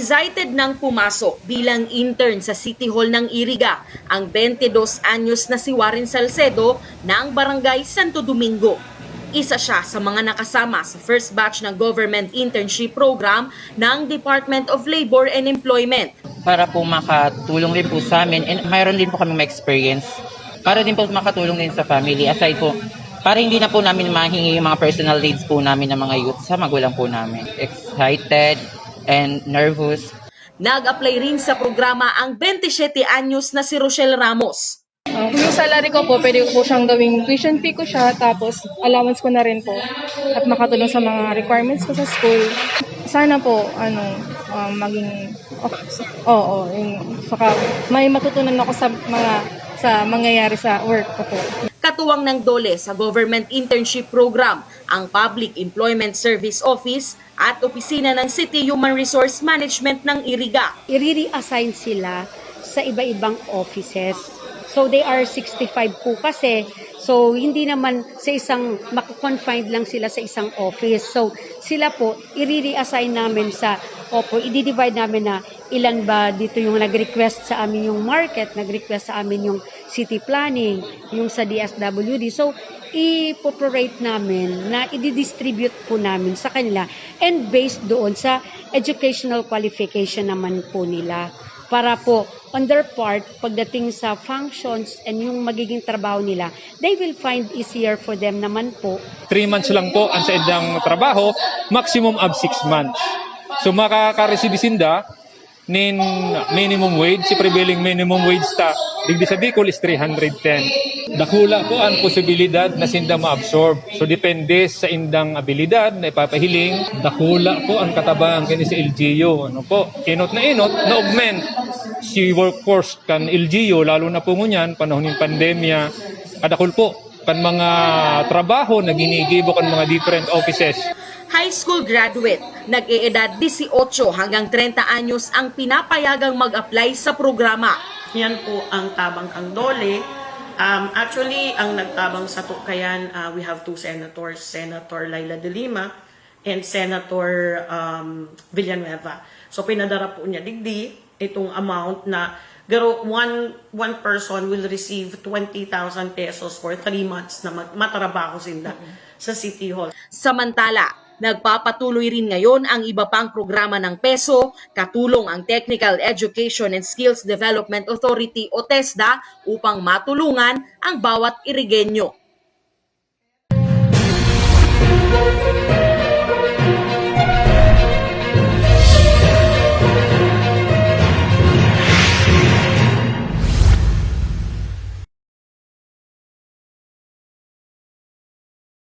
Excited nang pumasok bilang intern sa City Hall ng Iriga ang 22 anyos na si Warren Salcedo ng Barangay Santo Domingo. Isa siya sa mga nakasama sa first batch ng government internship program ng Department of Labor and Employment. Para po makatulong din po sa amin and mayroon din po kami ma-experience. Para din po makatulong din sa family. Aside po, para hindi na po namin mahingi yung mga personal needs po namin ng mga youth sa magulang po namin. Excited and nervous. Nag-apply rin sa programa ang 27 anyos na si Rochelle Ramos. Yung salary ko po, pwede ko po siyang gawing tuition fee ko siya, tapos allowance ko na rin po at makatulong sa mga requirements ko sa school. Sana po, maging, saka may matutunan ako sa mangyayari sa work ko po. Katuwang ng DOLE sa Government Internship Program, ang Public Employment Service Office at Opisina ng City Human Resource Management ng Iriga. I-re-assign sila sa iba-ibang offices. So they are 65 po kasi, so hindi naman sa isang, makakonfined lang sila sa isang office. So sila po, i-re-assign namin i-divide namin na ilan ba dito yung nag-request sa amin yung market, nag-request sa amin yung city planning, yung sa DSWD. So i-prorate namin na i-distribute po namin sa kanila and based doon sa educational qualification naman po nila. Para po, on their part, pagdating sa functions and yung magiging trabaho nila, they will find easier for them naman po. 3 months lang po ang sa idang trabaho, maximum of 6 months. So makaka-receive sinda nin minimum wage, si prevailing minimum wage ta digdi sa Bicol is 310. Dakula po ang posibilidad na sinda ma-absorb. So depende sa indang abilidad na ipapahiling, dakula po ang katabang kini sa LGU. Kinot na augment si workforce kan LGU, lalo na po ngunyan panahon ng pandemya. Kadakul po kan mga trabaho na ginigibo kan mga different offices. High school graduate, nag-eedad 18 hanggang 30 anyos ang pinapayagang mag-apply sa programa. Yan po ang tabang ang DOLE. Actually, ang nagtabang sa Tukayan, we have 2 senators, Senator Laila de Lima and Senator Villanueva. So pinadara po niya digdi itong amount na one person will receive 20,000 pesos for 3 months na matrabaho sila sa City Hall. Samantala, nagpapatuloy rin ngayon ang iba pang programa ng PESO, katulong ang Technical Education and Skills Development Authority o TESDA upang matulungan ang bawat Irigenyo.